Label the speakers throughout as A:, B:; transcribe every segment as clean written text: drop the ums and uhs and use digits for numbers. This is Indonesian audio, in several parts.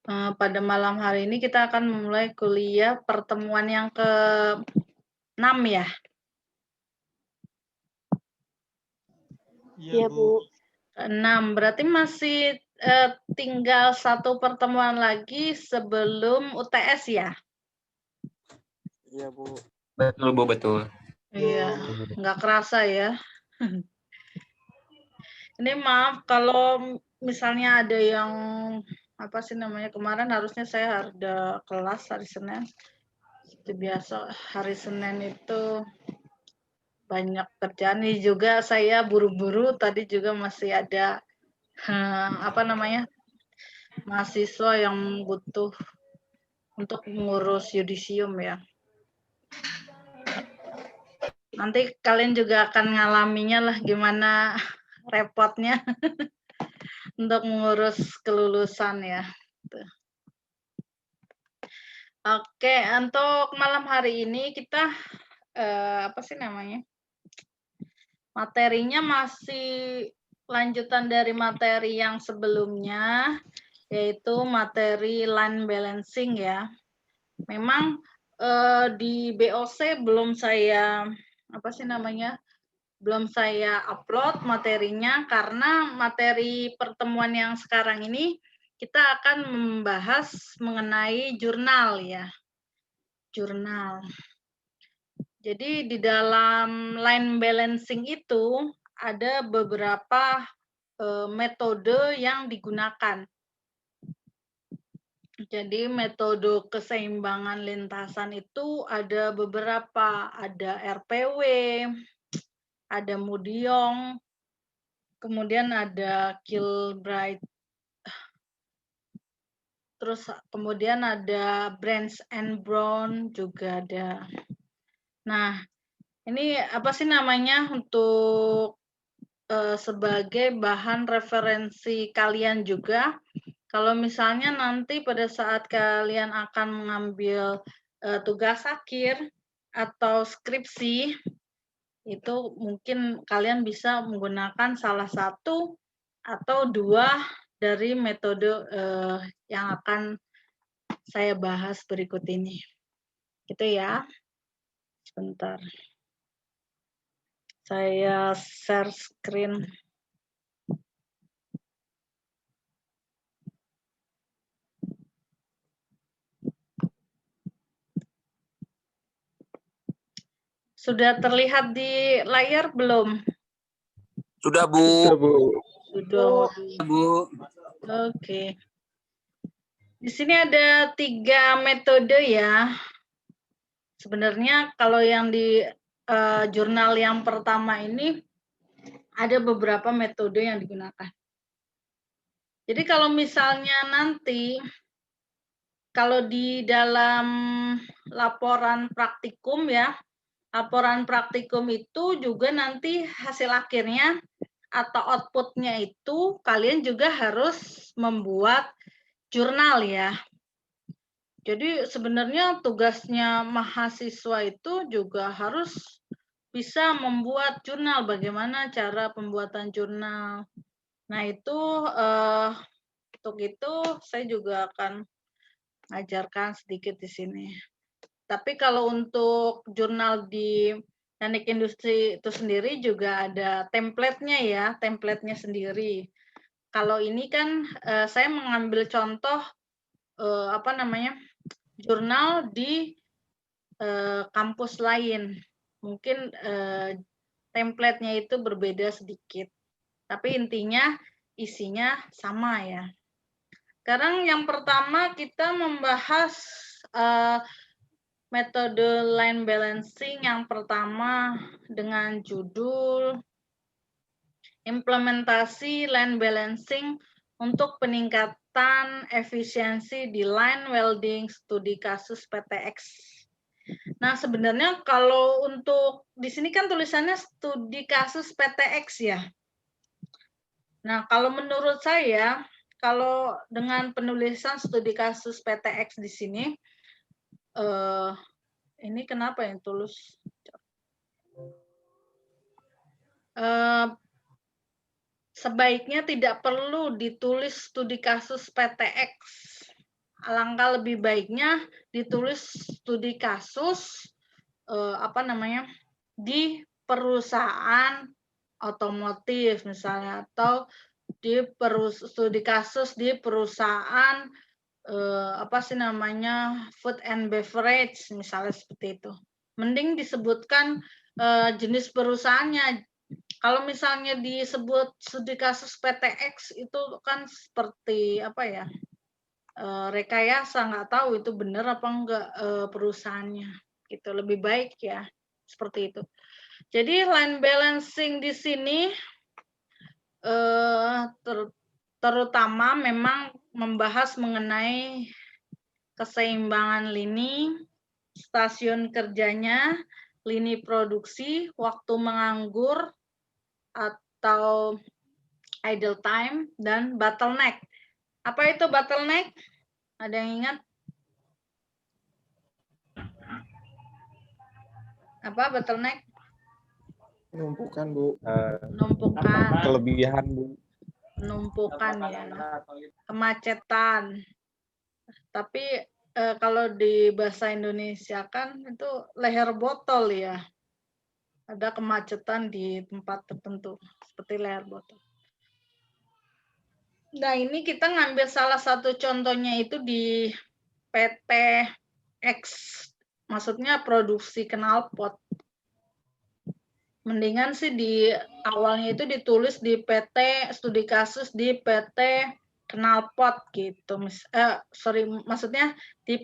A: Pada malam hari ini kita akan memulai kuliah pertemuan yang ke-6 ya.
B: Iya, Bu.
A: 6, berarti masih tinggal satu pertemuan lagi sebelum UTS ya?
B: Iya, Bu.
C: Betul, Bu, betul.
A: Iya, nggak kerasa ya. Ini maaf kalau misalnya ada yang apa sih namanya, kemarin harusnya saya ada kelas hari Senin. Seperti biasa hari Senin itu banyak kerjaan nih, juga saya buru-buru, tadi juga masih ada apa namanya, mahasiswa yang butuh untuk mengurus yudisium ya. Nanti kalian juga akan ngalaminya lah gimana repotnya untuk mengurus kelulusan ya. Oke, untuk malam hari ini kita apa sih namanya? Materinya masih lanjutan dari materi yang sebelumnya, yaitu materi line balancing ya. Memang di BOC belum saya apa sih namanya? Belum saya upload materinya karena materi pertemuan yang sekarang ini kita akan membahas mengenai jurnal ya. Jurnal. Jadi di dalam line balancing itu ada beberapa metode yang digunakan. Jadi metode keseimbangan lintasan itu ada beberapa, ada RPW, ada Mudiong, kemudian ada Kilbride, terus kemudian ada Branch and Brown juga ada. Nah, ini apa sih namanya untuk sebagai bahan referensi kalian juga. Kalau misalnya nanti pada saat kalian akan mengambil tugas akhir atau skripsi, itu mungkin kalian bisa menggunakan salah satu atau dua dari metode yang akan saya bahas berikut ini. Gitu ya. Sebentar. Saya share screen. Sudah terlihat di layar belum?
C: Sudah, Bu.
A: Sudah.
C: Bu.
A: Oke. Di sini ada 3 metode ya. Sebenarnya kalau yang di jurnal yang pertama ini ada beberapa metode yang digunakan. Jadi kalau misalnya nanti kalau di dalam laporan praktikum ya, laporan praktikum itu juga nanti hasil akhirnya atau outputnya itu kalian juga harus membuat jurnal ya. Jadi sebenarnya tugasnya mahasiswa itu juga harus bisa membuat jurnal, bagaimana cara pembuatan jurnal. Nah itu untuk itu saya juga akan mengajarkan sedikit di sini. Tapi kalau untuk jurnal di teknik industri itu sendiri juga ada template-nya ya, template-nya sendiri. Kalau ini kan saya mengambil contoh apa namanya, jurnal di kampus lain. Mungkin template-nya itu berbeda sedikit. Tapi intinya isinya sama ya. Sekarang yang pertama kita membahas metode line balancing yang pertama dengan judul implementasi line balancing untuk peningkatan efisiensi di line welding studi kasus PTX. Nah, sebenarnya kalau untuk di sini kan tulisannya studi kasus PTX ya. Nah, kalau menurut saya, kalau dengan penulisan studi kasus PTX di sini, ini kenapa yang tulus? Sebaiknya tidak perlu ditulis studi kasus PTX. alangkah lebih baiknya ditulis studi kasus di perusahaan otomotif misalnya, atau di studi kasus di perusahaan food and beverage misalnya, seperti itu. Mending disebutkan jenis perusahaannya. Kalau misalnya disebut studi kasus PTX itu kan seperti rekayasa, nggak tahu itu benar apa enggak perusahaannya. Gitu, lebih baik ya seperti itu. Jadi line balancing di sini terutama memang membahas mengenai keseimbangan lini, stasiun kerjanya, lini produksi, waktu menganggur atau idle time, dan bottleneck. Apa itu bottleneck? Ada yang ingat? Apa bottleneck?
B: Penumpukan, Bu.
A: Penumpukan.
B: Kelebihan, Bu.
A: Penumpukan ya. Kemacetan. Tapi kalau di bahasa Indonesia kan itu leher botol ya. Ada kemacetan di tempat tertentu seperti leher botol. Nah, ini kita ngambil salah satu contohnya itu di PT X, maksudnya produksi knalpot. Mendingan sih di awalnya itu ditulis di PT, studi kasus di PT knalpot gitu. Maksudnya di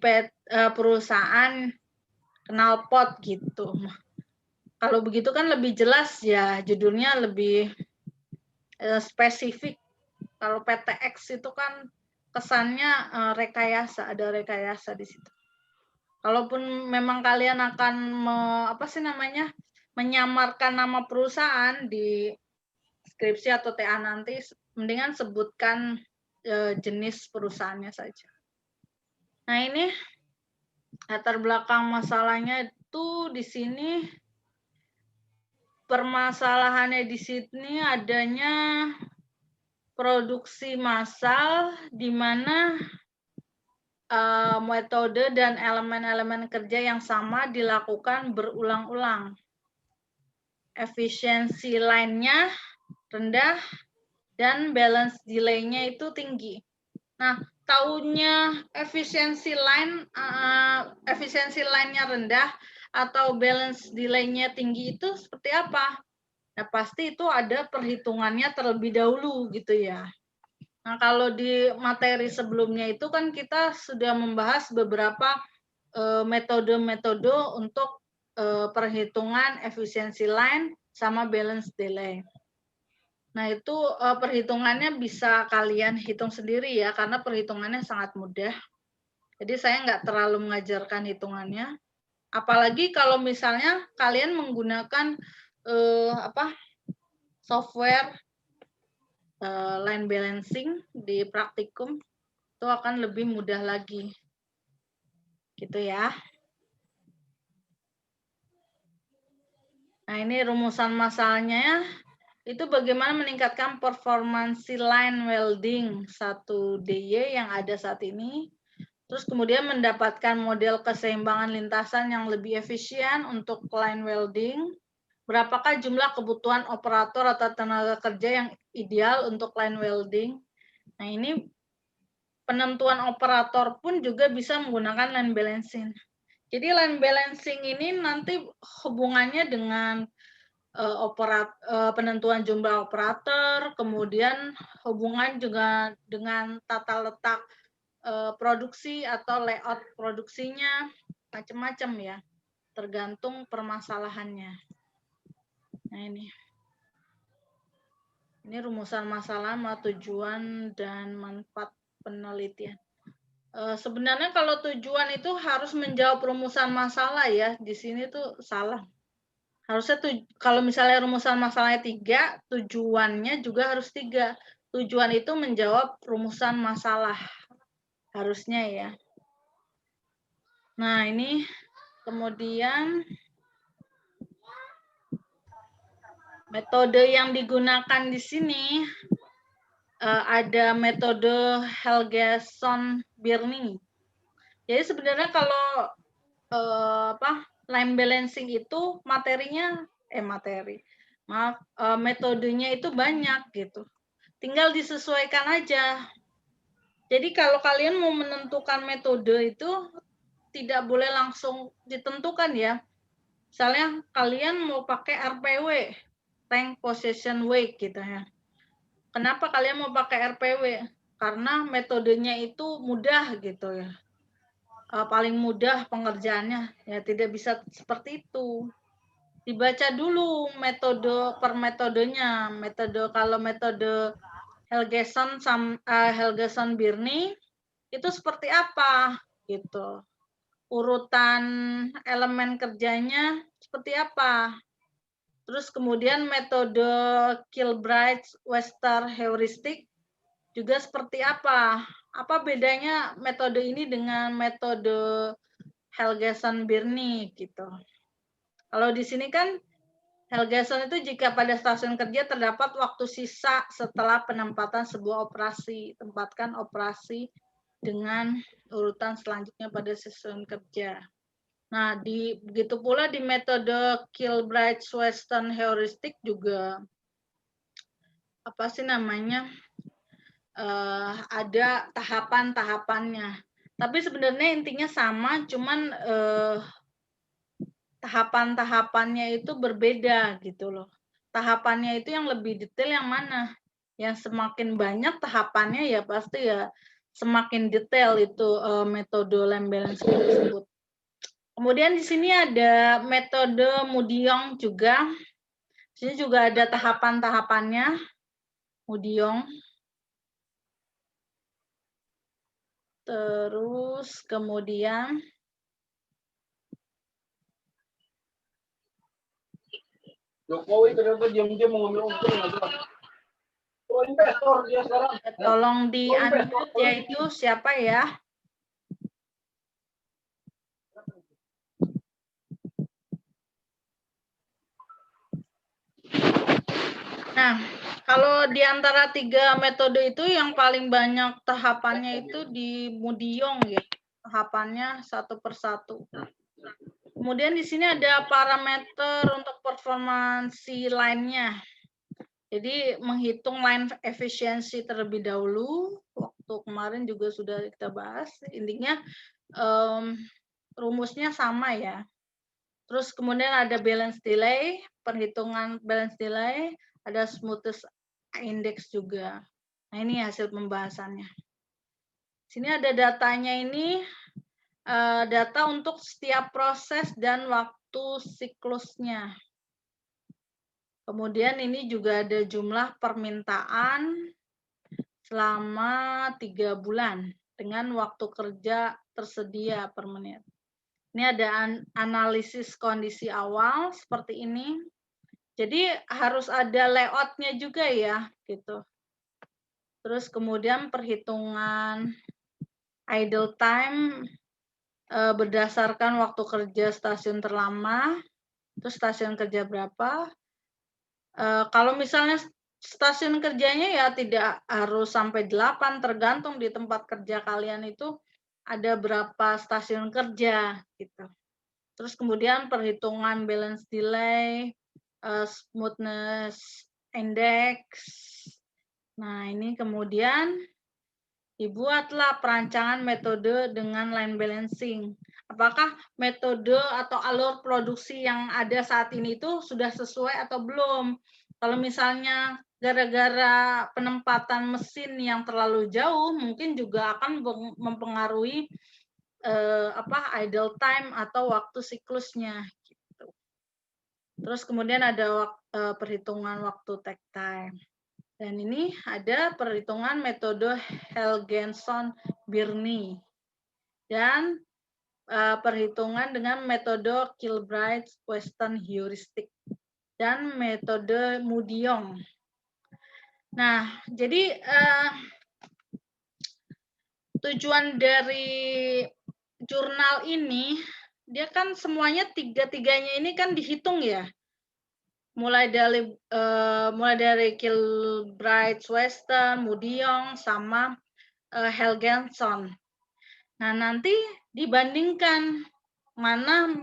A: perusahaan knalpot gitu. Kalau begitu kan lebih jelas ya, judulnya lebih spesifik. Kalau PTX itu kan kesannya rekayasa, ada rekayasa di situ. Kalaupun memang kalian akan menyamarkan nama perusahaan di skripsi atau TA nanti, mendingan sebutkan jenis perusahaannya saja. Nah, ini latar belakang masalahnya itu di sini. Permasalahannya di sini adanya produksi massal di mana metode dan elemen-elemen kerja yang sama dilakukan berulang-ulang. Efisiensi line-nya rendah dan balance delay-nya itu tinggi. Nah, tahunya efisiensi line-nya rendah atau balance delay-nya tinggi itu seperti apa? Nah, pasti itu ada perhitungannya terlebih dahulu gitu ya. Nah, kalau di materi sebelumnya itu kan kita sudah membahas beberapa metode-metode untuk perhitungan efisiensi line sama balance delay. Nah, itu perhitungannya bisa kalian hitung sendiri ya, karena perhitungannya sangat mudah. Jadi saya nggak terlalu mengajarkan hitungannya. Apalagi kalau misalnya kalian menggunakan software line balancing di praktikum, itu akan lebih mudah lagi. Gitu ya. Nah, ini rumusan masalahnya ya. Itu bagaimana meningkatkan performansi line welding 1DY yang ada saat ini. Terus kemudian mendapatkan model keseimbangan lintasan yang lebih efisien untuk line welding. Berapakah jumlah kebutuhan operator atau tenaga kerja yang ideal untuk line welding? Nah, ini penentuan operator pun juga bisa menggunakan line balancing. Jadi line balancing ini nanti hubungannya dengan penentuan jumlah operator, kemudian hubungan juga dengan tata letak produksi atau layout produksinya, macam-macam ya, tergantung permasalahannya. Nah, ini rumusan masalah, tujuan dan manfaat penelitian. Sebenarnya kalau tujuan itu harus menjawab rumusan masalah ya, di sini tuh salah. Harusnya kalau misalnya rumusan masalahnya 3, tujuannya juga harus 3. Tujuan itu menjawab rumusan masalah. Harusnya ya. Nah, ini kemudian metode yang digunakan di sini ada metode Helgeson-Birney. Jadi sebenarnya kalau line balancing itu metodenya itu banyak gitu. Tinggal disesuaikan aja. Jadi kalau kalian mau menentukan metode itu tidak boleh langsung ditentukan ya. Misalnya kalian mau pakai RPW, rank possession weight gitu ya. Kenapa kalian mau pakai RPW? Karena metodenya itu mudah gitu ya. Paling mudah pengerjaannya, ya tidak bisa seperti itu. Dibaca dulu metode per metodenya. Kalau metode Helgeson-Birney itu seperti apa gitu. Urutan elemen kerjanya seperti apa. Terus kemudian metode Kilbride-Webster heuristic juga seperti apa. Apa bedanya metode ini dengan metode Helgeson-Birney gitu. Kalau di sini kan Helgeson itu jika pada stasiun kerja terdapat waktu sisa setelah penempatan sebuah operasi, tempatkan operasi dengan urutan selanjutnya pada stasiun kerja. Nah, begitu pula di metode Kilbride-Weston heuristic juga ada tahapan-tahapannya. Tapi sebenarnya intinya sama, cuman tahapan-tahapannya itu berbeda gitu loh. Tahapannya itu yang lebih detail yang mana? Yang semakin banyak tahapannya ya pasti ya semakin detail itu metode line balancing tersebut. Kemudian di sini ada metode Mudiong juga. Di sini juga ada tahapan-tahapannya. Mudiong. Terus kemudian
D: Jokowi ternyata diam-diam mengambil untung aja. Oh, investor dia sekarang.
A: tolong di-unmute yaitu siapa ya? Nah, kalau di antara 3 metode itu yang paling banyak tahapannya itu di Mudiong ya. Tahapannya satu persatu. Kemudian di sini ada parameter untuk performansi line-nya. Jadi menghitung line efisiensi terlebih dahulu. Waktu kemarin juga sudah kita bahas. Intinya rumusnya sama ya. Terus kemudian ada balance delay, perhitungan balance delay, ada smoothness index juga. Nah, ini hasil pembahasannya. Sini ada datanya ini, data untuk setiap proses dan waktu siklusnya. Kemudian ini juga ada jumlah permintaan selama 3 bulan dengan waktu kerja tersedia per menit. Ini ada analisis kondisi awal seperti ini. Jadi harus ada layout-nya juga ya, gitu. Terus kemudian perhitungan idle time berdasarkan waktu kerja stasiun terlama, terus stasiun kerja berapa. Kalau misalnya stasiun kerjanya ya tidak harus sampai 8, tergantung di tempat kerja kalian itu ada berapa stasiun kerja gitu. Terus kemudian perhitungan balance delay, smoothness index. Nah, ini kemudian dibuatlah perancangan metode dengan line balancing. Apakah metode atau alur produksi yang ada saat ini itu sudah sesuai atau belum? Kalau misalnya gara-gara penempatan mesin yang terlalu jauh, mungkin juga akan mempengaruhi idle time atau waktu siklusnya. Gitu. Terus kemudian ada perhitungan waktu take time. Dan ini ada perhitungan metode Helgeson-Birney dan perhitungan dengan metode Kilbride-Weston heuristic dan metode Mudiong. Nah, jadi tujuan dari jurnal ini dia kan semuanya tiga-tiganya ini kan dihitung ya. Mulai dari Kilbride-Weston, Mudiong sama Helgeson. Nah, nanti dibandingkan mana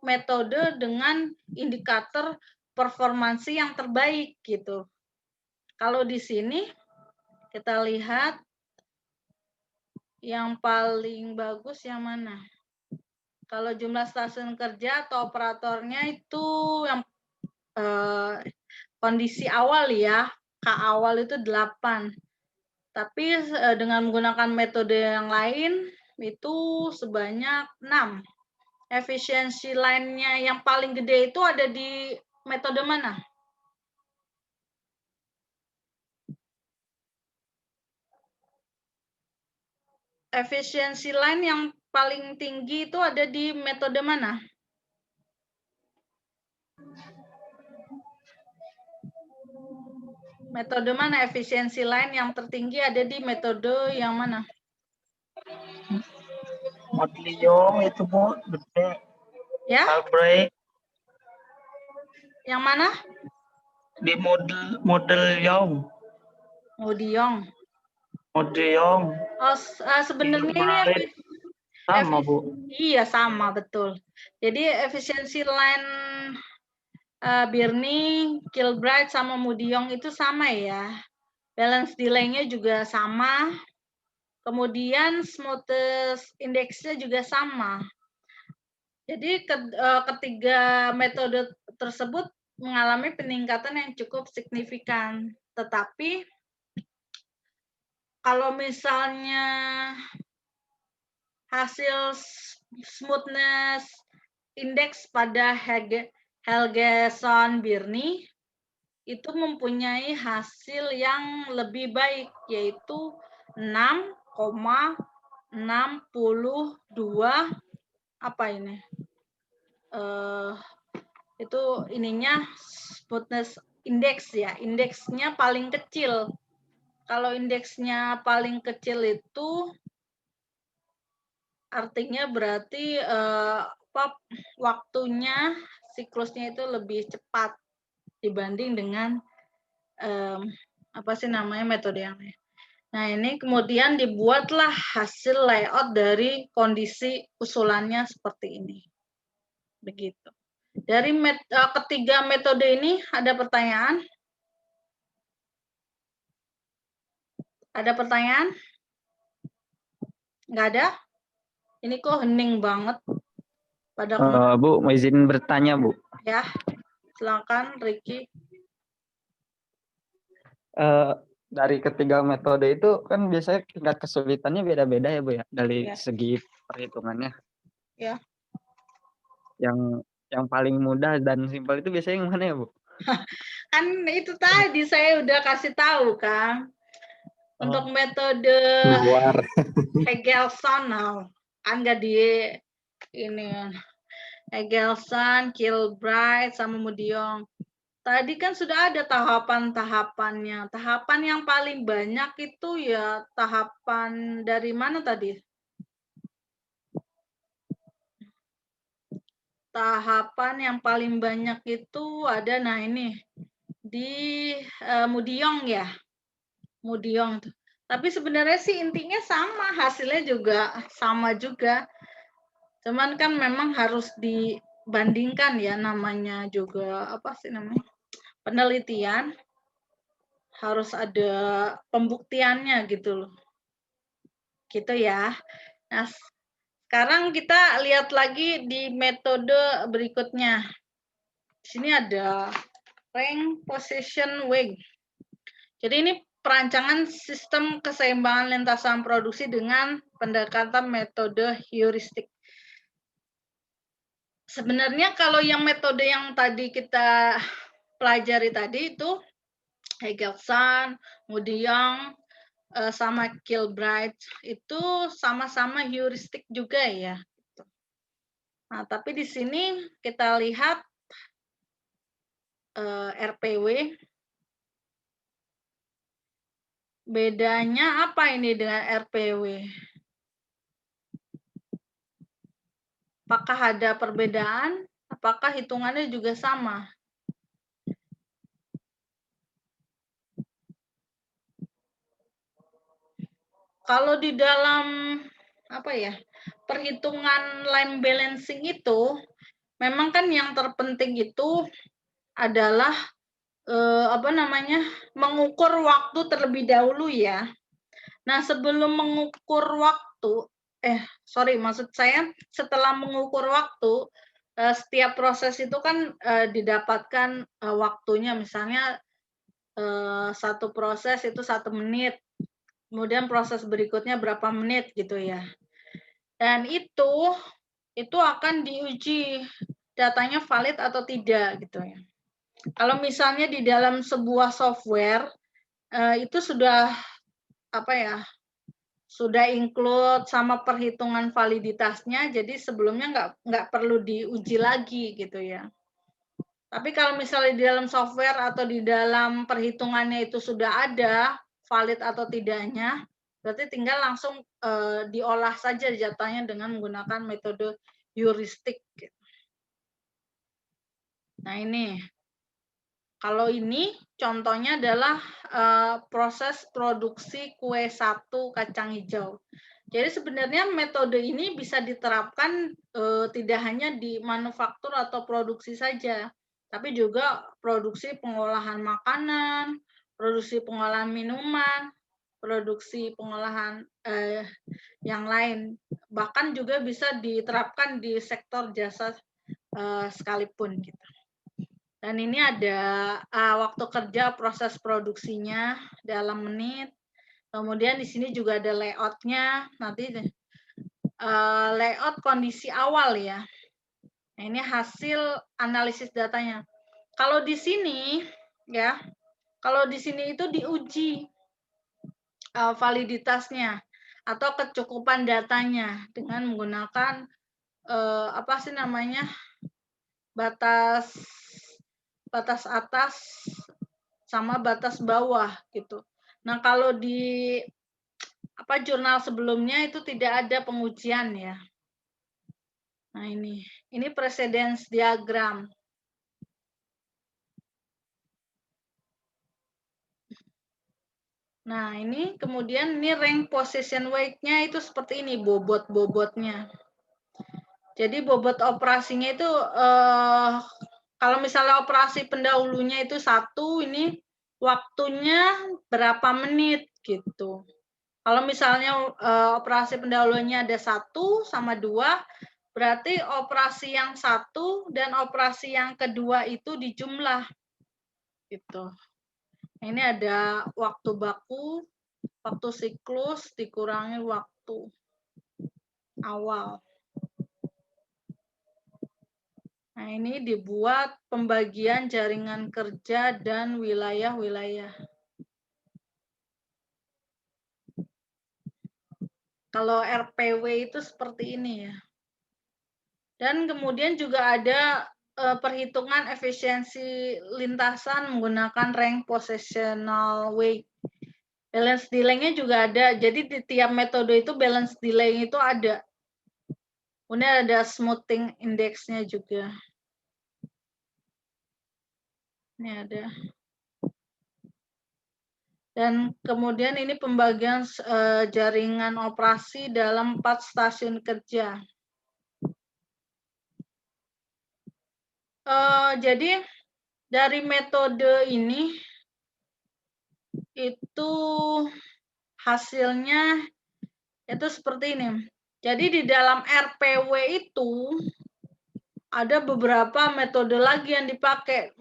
A: metode dengan indikator performansi yang terbaik gitu. Kalau di sini kita lihat yang paling bagus yang mana? Kalau jumlah stasiun kerja atau operatornya itu yang kondisi awal ya, K awal itu 8. Tapi dengan menggunakan metode yang lain itu sebanyak 6. Efisiensi line-nya yang paling gede itu ada di metode mana? Efisiensi line yang paling tinggi itu ada di metode mana? Metode mana efisiensi line yang tertinggi ada di metode yang mana?
E: Model Young itu Bu, gede.
A: Ya,
E: Albright
A: yang mana?
E: di model Young.
A: Modiong.
E: Model Young.
A: Oh, sebenarnya ini
E: Sama Bu.
A: iya sama betul. Jadi efisiensi line Birni, Kilbride sama Modiong itu sama ya. Balance delay-nya juga sama. Kemudian smoothness index-nya juga sama. Jadi ketiga metode tersebut mengalami peningkatan yang cukup signifikan. Tetapi kalau misalnya hasil smoothness index pada Helgeson-Birni itu mempunyai hasil yang lebih baik, yaitu 6,62 apa ini? Itu ininya smoothness index ya, indeksnya paling kecil. Kalau indeksnya paling kecil itu artinya berarti waktunya siklusnya itu lebih cepat dibanding dengan apa sih namanya metode yang lain. Nah, ini kemudian dibuatlah hasil layout dari kondisi usulannya seperti ini. Begitu. Dari ketiga metode ini ada pertanyaan? Ada pertanyaan? Nggak ada? Ini kok hening banget. Pada
B: Bu, mau izin bertanya, Bu.
A: ya, silakan Ricky.
B: Dari ketiga metode itu kan biasanya tingkat kesulitannya beda-beda ya, Bu ya, dari
A: Ya.
B: segi perhitungannya.
A: Ya.
B: Yang paling mudah dan simpel itu biasanya yang mana ya, Bu?
A: Kan itu tadi saya udah kasih tahu, Kang. Untuk metode Hegelson, kan nggak di ini Hegelson, Kilbride, sama Modiong. Tadi kan sudah ada tahapan-tahapannya. Tahapan yang paling banyak itu ya tahapan dari mana tadi? Tahapan yang paling banyak itu ada, nah ini di Modiong ya. Modiong tuh. Tapi sebenarnya sih intinya sama, hasilnya juga sama juga. Cuman kan memang harus dibandingkan ya, namanya juga apa sih namanya? Penelitian. Harus ada pembuktiannya gitu loh. Gitu ya. Nah, sekarang kita lihat lagi di metode berikutnya. Di sini ada rank position weight. Jadi ini perancangan sistem keseimbangan lintasan produksi dengan pendekatan metode heuristik. Sebenarnya kalau yang metode yang tadi kita pelajari tadi itu Hegelson, Modiong, sama Kilbride itu sama-sama heuristik juga ya. Nah, tapi di sini kita lihat RPW. Bedanya apa ini dengan RPW? Apakah ada perbedaan? Apakah hitungannya juga sama? Kalau di dalam perhitungan line balancing itu memang kan yang terpenting itu adalah mengukur waktu terlebih dahulu ya. Nah, sebelum mengukur waktu, maksud saya setelah mengukur waktu, setiap proses itu kan didapatkan waktunya, misalnya satu proses itu 1 menit, kemudian proses berikutnya berapa menit gitu ya. Dan itu akan diuji datanya valid atau tidak gitu ya. Kalau misalnya di dalam sebuah software itu sudah sudah include sama perhitungan validitasnya, jadi sebelumnya nggak perlu diuji lagi gitu ya. Tapi kalau misalnya di dalam software atau di dalam perhitungannya itu sudah ada valid atau tidaknya, berarti tinggal langsung diolah saja datanya dengan menggunakan metode heuristik. Nah ini, kalau ini contohnya adalah proses produksi kue 1 kacang hijau. Jadi sebenarnya metode ini bisa diterapkan tidak hanya di manufaktur atau produksi saja, tapi juga produksi pengolahan makanan, produksi pengolahan minuman, produksi pengolahan yang lain. Bahkan juga bisa diterapkan di sektor jasa sekalipun gitu. Dan ini ada waktu kerja proses produksinya dalam menit. Kemudian di sini juga ada layout-nya. Nanti layout kondisi awal ya. Nah, ini hasil analisis datanya. Kalau di sini ya, kalau di sini itu diuji validitasnya atau kecukupan datanya dengan menggunakan batas atas sama batas bawah gitu. Nah, kalau di jurnal sebelumnya itu tidak ada pengujian ya. Nah, ini precedence diagram. Nah, ini kemudian ini rank position weight-nya itu seperti ini, bobot-bobotnya. Jadi bobot operasinya itu kalau misalnya operasi pendahulunya itu 1, ini waktunya berapa menit gitu. Kalau misalnya operasi pendahulunya ada 1 sama 2, berarti operasi yang 1 dan operasi yang kedua itu dijumlah gitu. Ini ada waktu baku, waktu siklus dikurangi waktu awal. Nah, ini dibuat pembagian jaringan kerja dan wilayah-wilayah. Kalau RPW itu seperti ini ya. Dan kemudian juga ada perhitungan efisiensi lintasan menggunakan rank positional weight. Balance delay-nya juga ada. Jadi di tiap metode itu balance delay itu ada. Kemudian ada smoothing index-nya juga. Ini ada. Dan kemudian ini pembagian jaringan operasi dalam 4 stasiun kerja. Jadi dari metode ini itu hasilnya itu seperti ini. Jadi di dalam RPW itu ada beberapa metode lagi yang dipakai,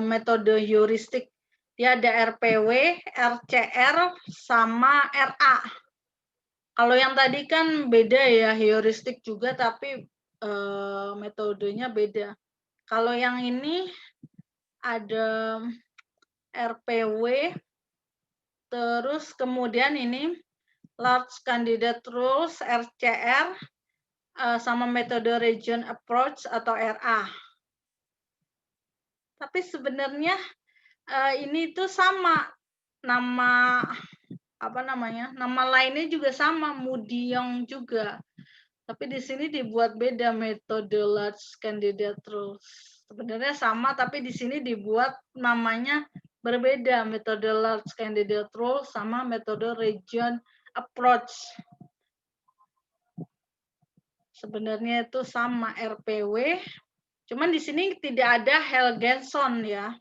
A: metode heuristik. Dia ada RPW, RCR, sama RA. Kalau yang tadi kan beda ya, heuristik juga tapi metodenya beda. Kalau yang ini ada RPW, terus kemudian ini Large Candidate Rules, RCR, sama metode Region Approach atau RA. Tapi sebenarnya ini tuh sama, nama lainnya juga sama, Mudiong juga. Tapi di sini dibuat beda metode Large Candidate Rules. Sebenarnya sama, tapi di sini dibuat namanya berbeda, metode Large Candidate Rules sama metode Region Approach. Sebenarnya itu sama RPW, cuman di sini tidak ada Helgenson ya.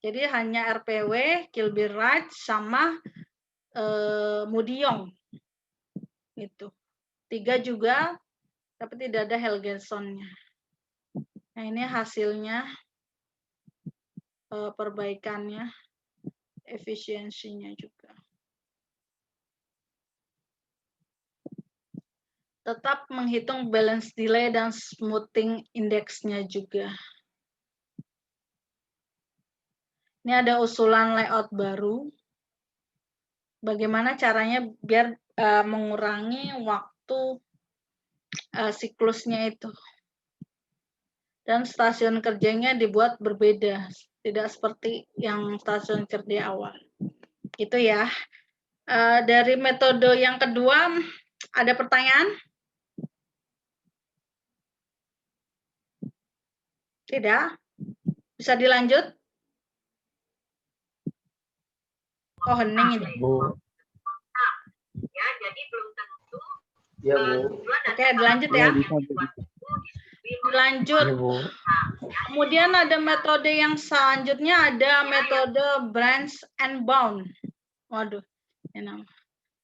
A: Jadi hanya RPW, Kilbride sama Mudiong. Itu. 3 juga, tapi tidak ada Helgensonnya. Nah, ini hasilnya perbaikannya, efisiensinya juga. Tetap menghitung balance delay dan smoothing index-nya juga. Ini ada usulan layout baru. Bagaimana caranya biar mengurangi waktu siklusnya itu. Dan stasiun kerjanya dibuat berbeda, tidak seperti yang stasiun kerja awal. Itu ya. Dari metode yang kedua, ada pertanyaan? Tidak? Bisa dilanjut? Oh, hening ini.
B: Bu.
F: Ya, jadi belum tentu
D: Ya, Bu.
A: Oke, dilanjut ya.
B: Bisa, Bu.
A: Lanjut.
B: Iya, Bu.
A: Kemudian ada metode yang selanjutnya, ada metode branch and bound. Waduh, ini nama.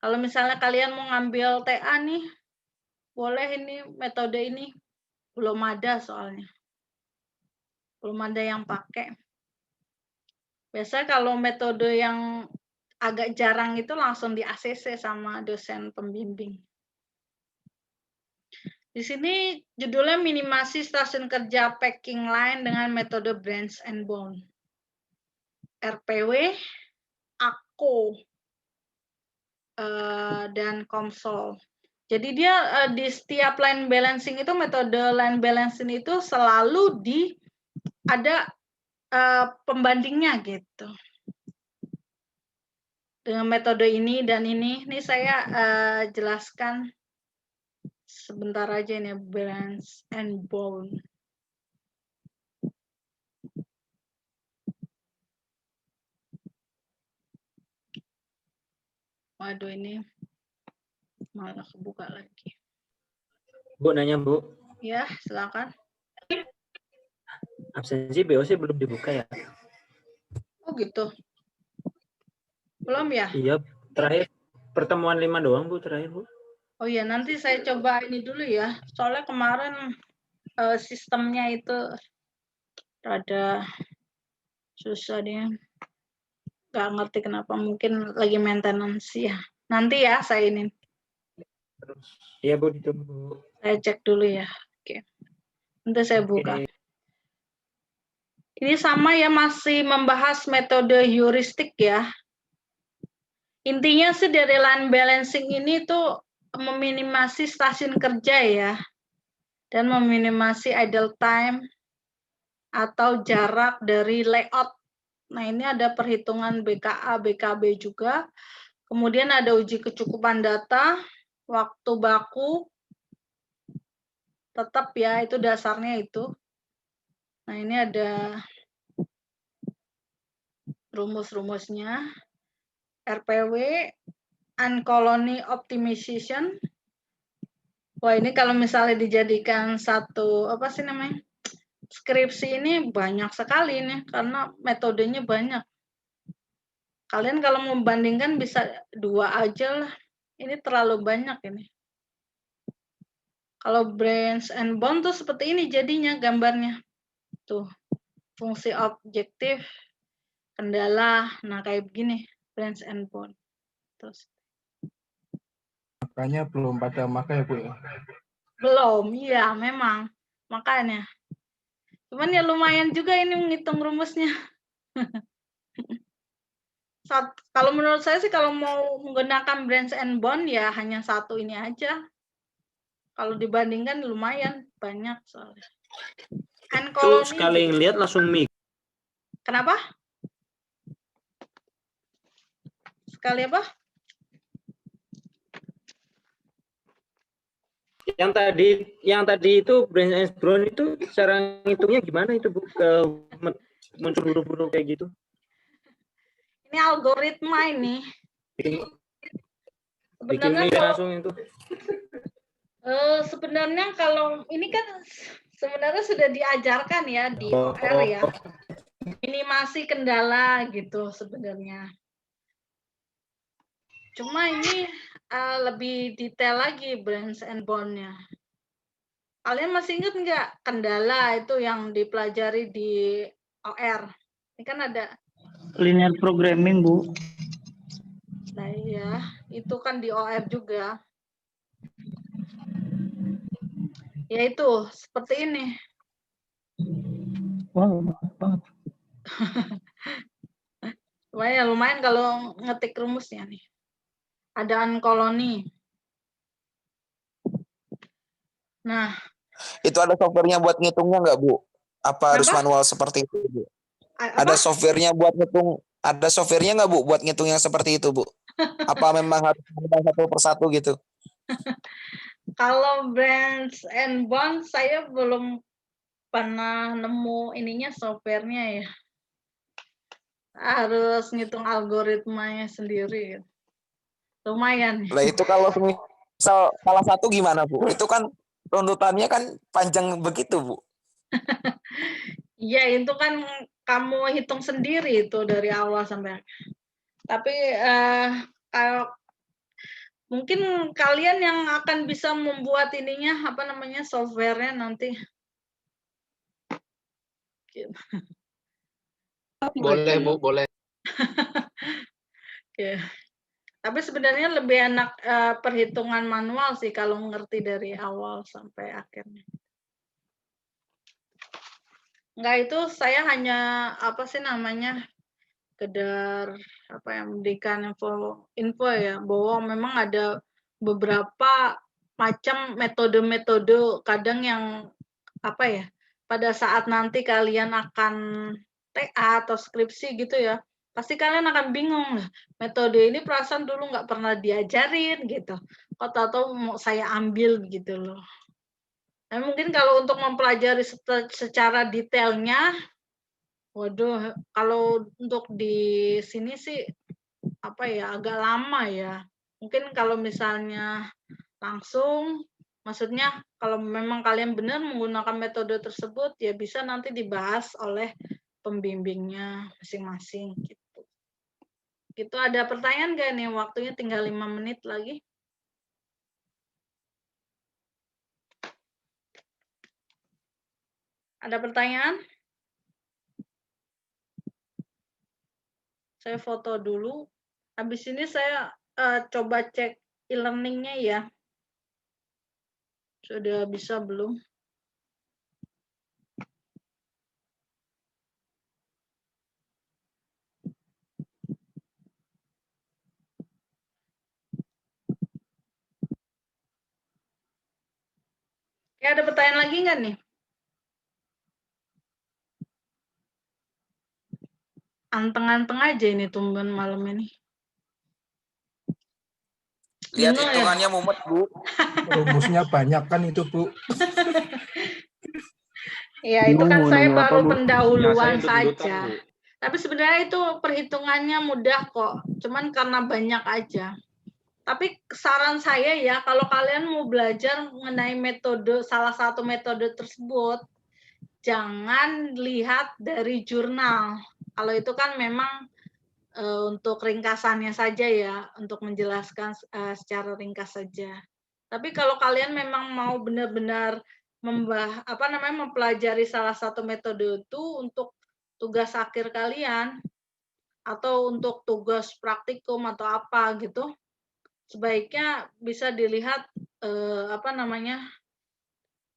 A: Kalau misalnya kalian mau ngambil TA nih, boleh ini metode ini. Belum ada soalnya. Belum ada yang pakai. Biasanya kalau metode yang agak jarang itu langsung di ACC sama dosen pembimbing. Di sini judulnya minimasi stasiun kerja packing line dengan metode branch and bound. RPW, AKO, dan COMSOL. Jadi dia di setiap line balancing itu, metode line balancing itu selalu ada pembandingnya gitu. Dengan metode ini dan ini saya jelaskan sebentar aja ini, balance and bound. Waduh, ini malah kebuka lagi.
G: Bu, nanya Bu,
A: Ya, silakan.
G: absensi BOC belum dibuka ya?
A: Oh gitu. Belum ya?
G: Iya, terakhir pertemuan 5 doang Bu, terakhir Bu.
A: Oh iya, nanti saya coba ini dulu ya. Soalnya kemarin sistemnya itu rada susah dia. Nggak ngerti kenapa, mungkin lagi maintenance ya. Nanti ya saya ini.
G: Iya Bu, ditunggu.
A: Saya cek dulu ya. Oke. Nanti saya buka.
G: Oke.
A: Ini sama ya, masih membahas metode heuristik ya. Intinya sih dari line balancing ini tuh meminimasi stasiun kerja ya. Dan meminimasi idle time atau jarak dari layout. Nah, ini ada perhitungan BKA, BKB juga. Kemudian ada uji kecukupan data, waktu baku, tetap ya, itu dasarnya itu. Nah, ini ada rumus-rumusnya. RPW, uncolony optimization. Wah, ini kalau misalnya dijadikan satu, apa sih namanya, skripsi ini banyak sekali nih, karena metodenya banyak. Kalian kalau membandingkan bisa 2 aja lah. Ini terlalu banyak ini. Kalau branch and bound tuh seperti ini jadinya gambarnya. Tuh, fungsi objektif, kendala, nah kayak begini, branch and bound. Terus
D: Makanya belum pada makai, Bu.
A: belum, iya memang. Makanya. Cuman ya lumayan juga ini menghitung rumusnya. Kalau menurut saya sih kalau mau menggunakan branch and bound ya hanya satu ini aja. Kalau dibandingkan lumayan banyak soalnya. And
G: Itu
A: colony
G: sekali
A: juga.
G: ngeliat langsung mic.
A: Kenapa? Sekali apa?
G: Yang tadi itu branch and bound itu cara ngitungnya gimana itu Bu? Muncul huruf-huruf kayak gitu.
A: Ini algoritma ini.
G: Bikin
A: Sebenarnya
G: mic
A: kalau
G: langsung itu.
A: Sebenarnya kalau ini kan sebenarnya sudah diajarkan ya di OR ya. Minimasi kendala gitu sebenarnya. Cuma ini lebih detail lagi branch and bond-nya. Kalian masih ingat nggak kendala itu yang dipelajari di OR? Ini kan ada.
E: Linear programming, Bu.
A: Nah iya, itu kan di OR juga. Yaitu seperti ini.
E: Wow, banyak banget.
A: Lumayan kalau ngetik rumusnya nih. Ada koloni. Nah,
H: Itu ada softwarenya buat ngitungnya nggak, Bu? Apa harus
A: Kenapa?
H: manual seperti itu, Bu?
A: apa?
H: Ada softwarenya buat ngitung, ada softwarenya nggak, Bu, buat ngitung yang seperti itu, Bu? Apa memang harus manual satu persatu gitu?
A: Kalau branch and bond saya belum pernah nemu ininya softwarenya ya. Harus ngitung algoritmanya sendiri. Lumayan.
H: Lah itu kalau misal salah satu gimana, Bu? Itu kan runtutannya kan panjang begitu, Bu.
A: Iya, itu kan kamu hitung sendiri itu dari awal sampai akhir. Tapi kalau mungkin kalian yang akan bisa membuat ininya apa namanya softwarenya nanti.
D: Boleh, Bu, boleh.
A: Oke. Tapi sebenarnya lebih enak perhitungan manual sih kalau ngerti dari awal sampai akhirnya. Enggak, itu saya hanya apa sih namanya sekedar apa yang memberikan info ya bahwa memang ada beberapa macam metode-metode kadang yang apa ya pada saat nanti kalian akan TA atau skripsi gitu ya pasti kalian akan bingung lah metode ini perasaan dulu nggak pernah diajarin gitu kok tahu mau saya ambil gitu loh. Nah, mungkin kalau untuk mempelajari secara detailnya, waduh, kalau untuk di sini sih apa ya agak lama ya. Mungkin kalau misalnya langsung, maksudnya kalau memang kalian benar menggunakan metode tersebut, ya bisa nanti dibahas oleh pembimbingnya masing-masing gitu. Gitu ada pertanyaan nggak nih? Waktunya tinggal 5 menit lagi. Ada pertanyaan? Saya foto dulu. Habis ini saya coba cek e-learning-nya ya. Sudah bisa belum? Oke, ada pertanyaan lagi nggak nih? Anteng-anteng aja ini tumben malam ini.
H: Lihat
A: Dino ya?
H: hitungannya mumet, Bu.
D: Rumusnya banyak kan itu, Bu.
A: Ya, itu kan
B: Bingung mau
A: saya
B: nanya apa,
A: baru
B: Bu?
A: pendahuluan
G: Biasanya dut-dutan,
A: saja.
G: Bu.
A: Tapi sebenarnya itu perhitungannya mudah kok. Cuman karena banyak aja. Tapi saran saya ya, kalau kalian mau belajar mengenai metode, salah satu metode tersebut, jangan lihat dari jurnal. Kalau itu kan memang untuk ringkasannya saja ya, untuk menjelaskan secara ringkas saja. Tapi kalau kalian memang mau benar-benar mempelajari salah satu metode itu untuk tugas akhir kalian atau untuk tugas praktikum atau apa gitu, sebaiknya bisa dilihat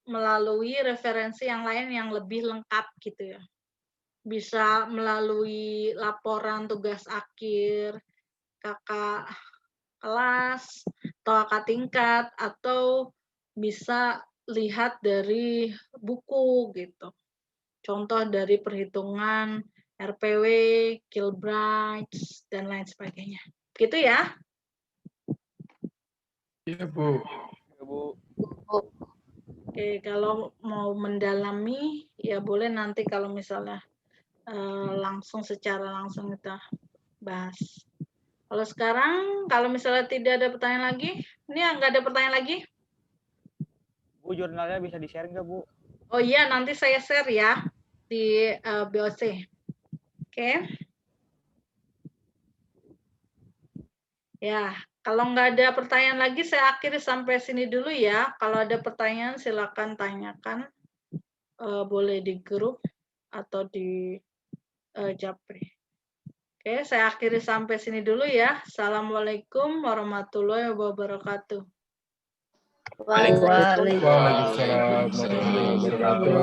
A: melalui referensi yang lain yang lebih lengkap gitu ya. Bisa melalui laporan tugas akhir kakak kelas atau kakak tingkat atau bisa lihat dari buku gitu. Contoh dari perhitungan RPW, Kilbright, dan lain sebagainya. Gitu ya.
D: Iya, Bu.
A: Oke, kalau mau mendalami ya boleh nanti kalau misalnya secara langsung kita bahas. Kalau sekarang, kalau misalnya tidak ada pertanyaan lagi, ini nggak ada pertanyaan lagi?
B: Bu, jurnalnya bisa di-share nggak, Bu?
A: Oh iya, nanti saya share ya di BOC. Oke. Ya, kalau nggak ada pertanyaan lagi, saya akhiri sampai sini dulu ya. Kalau ada pertanyaan, silakan tanyakan. Boleh di grup atau di Japri. Oke, saya akhiri sampai sini dulu ya. Assalamualaikum warahmatullahi wabarakatuh.
I: Waalaikumsalam warahmatullahi wabarakatuh.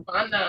D: Mana?